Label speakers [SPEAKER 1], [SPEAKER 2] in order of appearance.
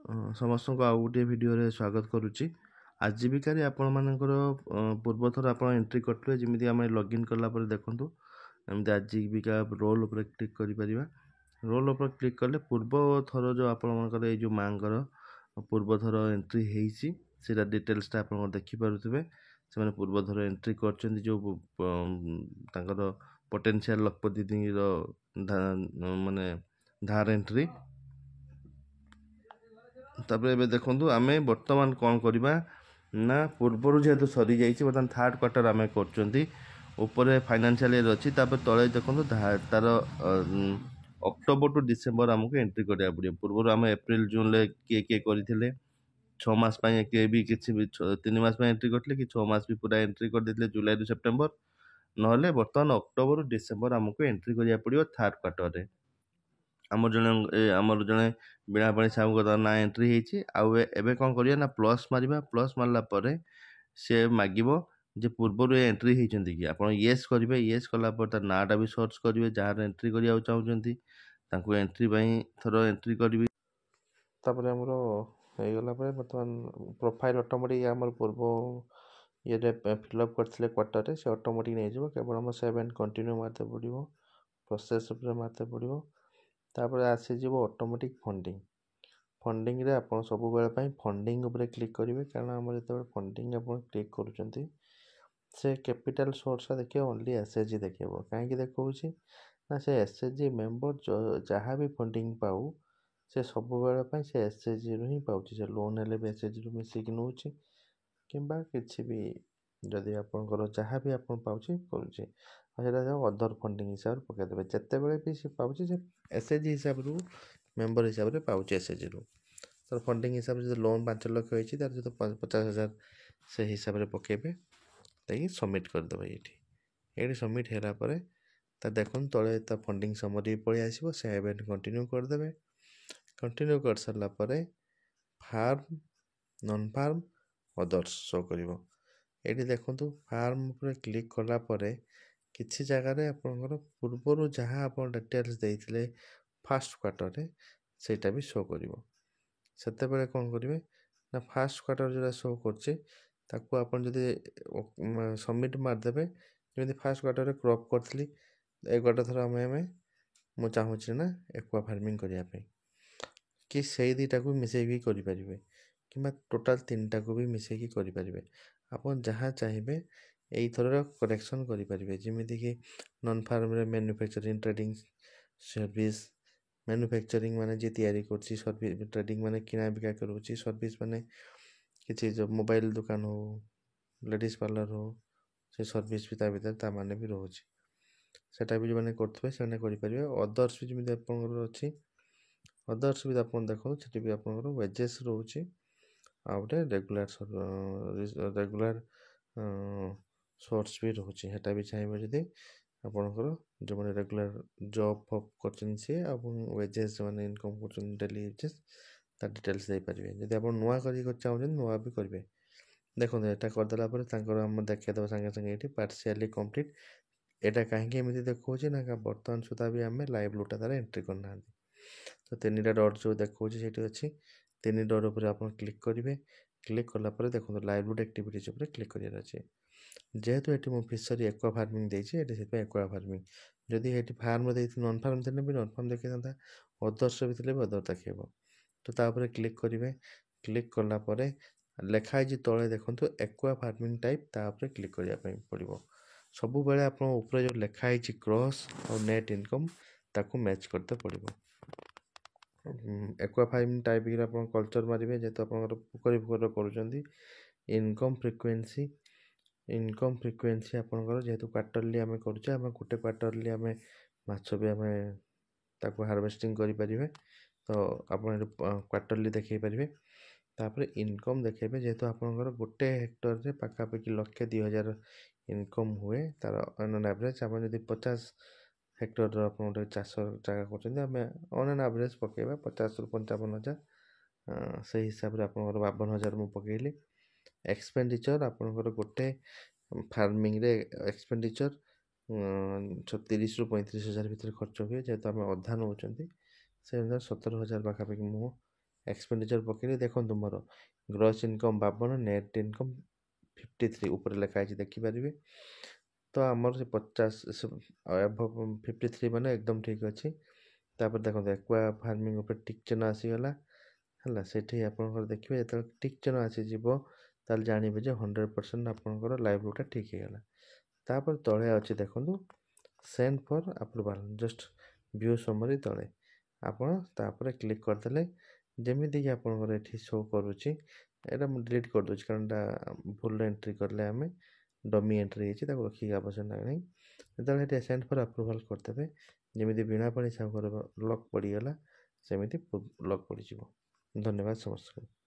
[SPEAKER 1] ସମସ୍ତଙ୍କୁ ଆଉ ଗୋଟିଏ ଭିଡ଼ିଓରେ ସ୍ୱାଗତ କରୁଛି। ଆଜୀବିକାରେ ଆପଣମାନଙ୍କର ପୂର୍ବଥର ଆପଣ ଏଣ୍ଟ୍ରି କରିଥିବେ, ଯେମିତି ଆମେ ଲଗ୍ଇନ୍ କଲା ପରେ ଦେଖନ୍ତୁ ଏମିତି ଆଜୀବିକା ରୋଲ୍ ଉପରେ କ୍ଲିକ୍ କରିପାରିବା। ରୋଲ୍ ଉପରେ କ୍ଲିକ୍ କଲେ ପୂର୍ବ ଥର ଯେଉଁ ଆପଣମାନଙ୍କର ଏଇ ଯେଉଁ ମାଆଙ୍କର ପୂର୍ବଥର ଏଣ୍ଟ୍ରି ହେଇଛି ସେଇଟା ଡିଟେଲ୍ସଟା ଆପଣ ଦେଖିପାରୁଥିବେ। ସେମାନେ ପୂର୍ବଥର ଏଣ୍ଟ୍ରି କରିଛନ୍ତି ଯେଉଁ ତାଙ୍କର ପଟେନ୍ସିଆଲ୍ ଲଖପତି ଦିଦିର ମାନେ ଧାର ଏଣ୍ଟ୍ରି। ତାପରେ ଏବେ ଦେଖନ୍ତୁ ଆମେ ବର୍ତ୍ତମାନ କ'ଣ କରିବା ନା, ପୂର୍ବରୁ ଯେହେତୁ ସରିଯାଇଛି ବର୍ତ୍ତମାନ ଥାର୍ଡ଼ କ୍ୱାର୍ଟର ଆମେ କରୁଛନ୍ତି। ଉପରେ ଫାଇନାନ୍ସିଆଲ ଇୟର ଅଛି, ତାପରେ ତଳେ ଦେଖନ୍ତୁ ତାର ଅକ୍ଟୋବର ଟୁ ଡିସେମ୍ବର ଆମକୁ ଏଣ୍ଟ୍ରି କରିବାକୁ ପଡ଼ିବ। ପୂର୍ବରୁ ଆମେ ଏପ୍ରିଲ ଜୁନରେ କିଏ କିଏ କରିଥିଲେ, 6 ମାସ ପାଇଁ କିଏ ବି କିଛି ବି 3 ମାସ ପାଇଁ ଏଣ୍ଟ୍ରି କରିଥିଲେ, କି 6 ମାସ ବି ପୁରା ଏଣ୍ଟ୍ରି କରିଦେଇଥିଲେ ଜୁଲାଇରୁ ସେପ୍ଟେମ୍ବର। ନହେଲେ ବର୍ତ୍ତମାନ ଅକ୍ଟୋବର ଡିସେମ୍ବର ଆମକୁ ଏଣ୍ଟ୍ରି କରିବାକୁ ପଡ଼ିବ ଥାର୍ଡ଼ କ୍ୱାର୍ଟରରେ। ଆମର ଜଣେ ବୀଣାପାଣି ସାହୁଙ୍କ ତାର ନାଁ ଏଣ୍ଟ୍ରି ହେଇଛି। ଆଉ ଏବେ କ'ଣ କରିବା ନା, ପ୍ଲସ୍ ମାରିବା। ପ୍ଲସ୍ ମାରିଲା ପରେ ସେ ମାଗିବ ଯେ ପୂର୍ବରୁ ଏଣ୍ଟ୍ରି ହେଇଛନ୍ତି କି, ଆପଣ ୟେସ୍ କରିବେ। ୟେସ୍ କଲା ପରେ ତାର ନାଁଟା ବି ସର୍ଚ୍ଚ କରିବେ, ଯାହାର ଏଣ୍ଟ୍ରି କରିବାକୁ ଚାହୁଁଛନ୍ତି ତାଙ୍କୁ ଏଣ୍ଟ୍ରି ପାଇଁ ଥର ଏଣ୍ଟ୍ରି କରିବି। ତାପରେ ଆମର ହେଇଗଲା ପରେ ବର୍ତ୍ତମାନ ପ୍ରୋଫାଇଲ୍ ଅଟୋମେଟିକ୍ ଆମର ପୂର୍ବ ଇଏରେ ଫିଲ୍ଅପ୍ କରିଥିଲେ କ୍ୱାର୍ଟରରେ, ସେ ଅଟୋମେଟିକ୍ ନେଇଯିବ। କେବଳ ଆମ ସେଭ୍ ଆଣ୍ଡ କଣ୍ଟିନ୍ୟୁ ମାରତେ ପଡ଼ିବ, ପ୍ରୋସେସ୍ ଉପରେ ମାରତେ ପଡ଼ିବ। ତାପରେ ଆସିଯିବ ଅଟୋମେଟିକ୍ ଫଣ୍ଡିଙ୍ଗ। ଫଣ୍ଡିଙ୍ଗରେ ଆପଣ ସବୁବେଳେ ପାଇଁ ଫଣ୍ଡିଙ୍ଗ ଉପରେ କ୍ଲିକ୍ କରିବେ, କାରଣ ଆମର ଯେତେବେଳେ ଫଣ୍ଡିଙ୍ଗ ଆପଣ କ୍ଲିକ୍ କରୁଛନ୍ତି ସେ କ୍ୟାପିଟାଲ ସୋର୍ସଟା ଦେଖିବ ଓନ୍ଲି ଏସ୍ଏଚ୍ଜି ଦେଖେଇବ। କାହିଁକି ଦେଖାଉଛି ନା, ସେ ଏସ୍ଏଚ୍ଜି ମେମ୍ବର ଯାହା ବି ଫଣ୍ଡିଙ୍ଗ ପାଉ ସେ ସବୁବେଳେ ପାଇଁ ସେ ଏସ୍ଏଚ୍ଜିରୁ ହିଁ ପାଉଛି। ସେ ଲୋନ୍ ହେଲେ ବି ଏସ୍ଏଚ୍ଜିରୁ ମିଶିକି ନେଉଛି, କିମ୍ବା କିଛି ବି ଯଦି ଆପଣଙ୍କର ଯାହା ବି ଆପଣ ପାଉଛି କରୁଛି, ଆଉ ସେଇଟା ଯାଉ ଅଦର ଫଣ୍ଡିଙ୍ଗ ହିସାବରେ ପକାଇଦେବେ। ଯେତେବେଳେ ବି ସେ ପାଉଛି ସେ ଏସ୍ଏଚ୍ଜି ହିସାବରୁ ମେମ୍ବର ହିସାବରେ ପାଉଛି। ଏସ୍ଏଚ୍ଜିରୁ ତାର ଫଣ୍ଡିଙ୍ଗ ହିସାବରେ ଯଦି ଲୋନ୍ 5 ଲକ୍ଷ ହେଇଛି, ତାର ଯଦି 50,000 ସେ ହିସାବରେ ପକାଇବେ, ଦେଇକି ସବମିଟ୍ କରିଦେବେ। ଏଇଠି ସବମିଟ୍ ହେଲା ପରେ ତା ଦେଖନ୍ତୁ ତଳେ ତା ଫଣ୍ଡିଙ୍ଗ ସମରି ପଳେଇ ଆସିବ। ସେ ଇଭେଣ୍ଟ କଣ୍ଟିନ୍ୟୁ କରିଦେବେ। କଣ୍ଟିନ୍ୟୁ କରିସାରିଲା ପରେ farm, non farm, others show କରିବ। ଏଇଠି ଦେଖନ୍ତୁ ଫାର୍ମ ଉପରେ କ୍ଲିକ୍ କଲା ପରେ କିଛି ଜାଗାରେ ଆପଣଙ୍କର ପୂର୍ବରୁ ଯାହା ଆପଣ ଡିଟେଲ୍ସ ଦେଇଥିଲେ ଫାର୍ଷ୍ଟ କ୍ୱାର୍ଟରରେ ସେଇଟା ବି ଶୋ କରିବ। ସେତେବେଳେ କ'ଣ କରିବେ ନା, ଫାର୍ଷ୍ଟ କ୍ୱାର୍ଟର ଯେଉଁଟା ଶୋ କରୁଛି ତାକୁ ଆପଣ ଯଦି ସବମିଟ୍ ମାରିଦେବେ, ଯେମିତି ଫାର୍ଷ୍ଟ କ୍ୱାର୍ଟରରେ କ୍ରପ୍ କରିଥିଲି, ଗୋଟେ ଥର ମୁଁ ଚାହୁଁଛି ନା ଏକ୍ୱା ଫାର୍ମିଂ କରିବା ପାଇଁ, କି ସେଇ ଦୁଇଟାକୁ ମିଶାଇକି କରିପାରିବେ, କିମ୍ବା ଟୋଟାଲ୍ 3ଟାକୁ ବି ମିଶାଇକି କରିପାରିବେ। ଆପଣ ଯାହା ଚାହିଁବେ ଏଇଥରର କରେକ୍ସନ୍ କରିପାରିବେ। ଯେମିତିକି ନନ୍ ଫାର୍ମରେ ମ୍ୟାନୁଫ୍ୟାକ୍ଚରିଂ ଟ୍ରେଡ଼ିଂ ସର୍ଭିସ୍, ମ୍ୟାନୁଫ୍ୟାକ୍ଚରିଂ ମାନେ ଯିଏ ତିଆରି କରୁଛି, ସର୍ଭିସ୍ ଟ୍ରେଡ଼ିଂ ମାନେ କିଣା ବିକା କରୁଛି, ସର୍ଭିସ୍ ମାନେ କିଛି ଯେଉଁ ମୋବାଇଲ ଦୋକାନ ହଉ, ଲେଡ଼ିଜ୍ ପାର୍ଲର ହଉ, ସେ ସର୍ଭିସ୍ ବି ତା ଭିତରେ ତା ମାନେ ବି ରହୁଛି। ସେଟା ବି ଯେଉଁମାନେ କରୁଥିବେ ସେମାନେ କରିପାରିବେ। ଅଦର୍ସ ବି ଯେମିତି ଆପଣଙ୍କର ଅଛି, ଅଦର୍ସ ବି ଆପଣ ଦେଖନ୍ତୁ ସେଠି ବି ଆପଣଙ୍କର ୱେଜେସ୍ ରହୁଛି, ଆଉ ଗୋଟେ ରେଗୁଲାର ସୋର୍ସ ବି ରହୁଛି। ସେଟା ବି ଚାହିଁବେ ଯଦି ଆପଣଙ୍କର ଯେଉଁମାନେ ରେଗୁଲାର ଜବ୍ ଫବ୍ କରୁଛନ୍ତି ସିଏ, ଏବଂ ୱେଜେସ୍ ଯେଉଁମାନେ ଇନକମ୍ କରୁଛନ୍ତି ଡେଲି ୱେଜେସ୍, ତା ଡିଟେଲ୍ସ ଦେଇପାରିବେ। ଯଦି ଆପଣ ନୂଆ କରିବାକୁ ଚାହୁଁଛନ୍ତି ନୂଆ ବି କରିବେ। ଦେଖନ୍ତୁ ଏଇଟା କରିଦେଲା ପରେ ତାଙ୍କର ଆମର ଦେଖେଇଦେବ ସାଙ୍ଗେ ସାଙ୍ଗେ ଏଇଠି ପାର୍ସିଆଲି କମ୍ପ୍ଲିଟ୍। ଏଇଟା କାହିଁକି ଏମିତି ଦେଖାଉଛି ନା, ବର୍ତ୍ତମାନ ସୁଦ୍ଧା ବି ଆମେ ଲାଇଭ୍ ଲୋଡ଼୍ଟା ତାର ଏଣ୍ଟ୍ରି କରିନାହାନ୍ତି। ତ 3ଟା ଡଟ୍ ଯେଉଁ ଦେଖାଉଛି ସେଇଠି ଅଛି, 3 ଡଟ୍ ଉପରେ ଆପଣ କ୍ଲିକ୍ କରିବେ। କ୍ଲିକ୍ କଲା ପରେ ଦେଖନ୍ତୁ ଲାଇଭ୍ ଲୋଡ଼୍ ଆକ୍ଟିଭିଟିଜ୍ ଉପରେ କ୍ଲିକ୍ କରିବାର ଅଛି। ଯେହେତୁ ଏଠି ମୁଁ ଫିସରୀ ଏକ୍ୱା ଫାର୍ମିଂ ଦେଇଛି, ଏଠି ସେଥିପାଇଁ ଏକ୍ୱା ଫାର୍ମିଂ। ଯଦି ଏଠି ଫାର୍ମ ଦେଇଥିଲି, ନନ୍ ଫାର୍ମ ଥିଲେ ବି ନନ୍ ଫାର୍ମ ଦେଖେଇଥାନ୍ତା, ଅଦର୍ସ ବି ଥିଲେ ବି ଅଦର ଦେଖେଇବ। ତ ତା ଉପରେ କ୍ଲିକ୍ କରିବେ। କ୍ଲିକ୍ କଲା ପରେ ଲେଖା ହେଇଛି ତଳେ ଦେଖନ୍ତୁ ଏକ୍ୱା ଫାର୍ମିଂ ଟାଇପ୍, ତା ଉପରେ କ୍ଲିକ୍ କରିବା ପାଇଁ ପଡ଼ିବ। ସବୁବେଳେ ଆପଣ ଉପରେ ଯେଉଁ ଲେଖା ହେଇଛି କ୍ରସ୍ ଆଉ ନେଟ୍ ଇନକମ୍, ତାକୁ ମ୍ୟାଚ୍ କରତେ ପଡ଼ିବ। ଏକ୍ୱା ଫାର୍ମିଂ ଟାଇପ୍ରେ ଆପଣ କଲଚର୍ ମାରିବେ, ଯେହେତୁ ଆପଣଙ୍କର ପୋଖରୀ କରୁଛନ୍ତି। ଇନକମ୍ ଫ୍ରିକ୍ୱେନ୍ସି ଆପଣଙ୍କର ଯେହେତୁ କ୍ୱାର୍ଟରଲି ଆମେ କରୁଛେ, ଆମେ ଗୋଟେ କ୍ୱାର୍ଟରଲି ଆମେ ମାଛ ବି ଆମେ ତାକୁ ହାରଭେଷ୍ଟିଂ କରିପାରିବେ। ତ ଆପଣ ଏଠି କ୍ୱାର୍ଟରଲି ଦେଖେଇ ପାରିବେ। ତାପରେ ଇନକମ୍ ଦେଖେଇବେ, ଯେହେତୁ ଆପଣଙ୍କର ଗୋଟେ ହେକ୍ଟରରେ ପାଖାପାଖି 1,02,000 ଇନକମ୍ ହୁଏ ତାର ଅନ୍ ଆନ୍ ଆଭରେଜ୍। ଆପଣ ଯଦି 50 ହେକ୍ଟରର ଆପଣ ଗୋଟେ ଚାଷ ଜାଗା କରୁଛନ୍ତି, ଆମେ ଅନ୍ ଆନ୍ ଆଭରେଜ୍ ପକାଇବା 50,000ରୁ 55,000। ସେଇ ହିସାବରେ ଆପଣଙ୍କର 52,000 ମୁଁ ପକାଇଲି। ଏକ୍ସପେଣ୍ଡିଚର୍ ଆପଣଙ୍କର ଗୋଟେ ଫାର୍ମିଂରେ ଏକ୍ସପେଣ୍ଡିଚର୍ 30,000ରୁ 35,000 ଭିତରେ ଖର୍ଚ୍ଚ ହୁଏ। ଯେହେତୁ ଆମେ ଅଧା ନେଉଛନ୍ତି, ସେ ଅନୁସାରେ 17,000 ପାଖାପାଖି ମୁଁ एक्सपेंडिचर पकेइले देखंतु मोर ग्रॉस इनकम 52 नेट इनकम 53 ऊपर लिखा है देखिपारे। तो आमर से 50 एभव 53 माने एकदम ठीक अच्छी। तापर देखो एक्वा फार्मिंग ऊपर टिक चिन्ह आसीगला है सेठी आपनकर देखिए जो टिक चिन्ह आसीଯିव ताल जानवे जो 100% आपनकर लाइवलीहुड ठीक है गला। तापर तले अच्छी देखो send for approval just view summary तले आपण तापर क्लिक करदेले जमीदी कि आपनकर एठी शो करूची एटा मु डिलीट कर दूची कारण भूल एंट्री करले आमे डमी एंट्री ହେଇଛି ତାକୁ ରଖିକି ଆବଶ୍ୟକ ନାହିଁ। ଯେତେବେଳେ ଏଠି ସେଣ୍ଡ ଫର୍ ଆପ୍ରୁଭାଲ୍ କରିଦେବେ ଯେମିତି ବିଣା ପାଣି ସାଗର ଲକ୍ ପଡ଼ିଗଲା ସେମିତି ଲକ୍ ପଡ଼ିଯିବ। ଧନ୍ୟବାଦ ସମସ୍ତଙ୍କୁ।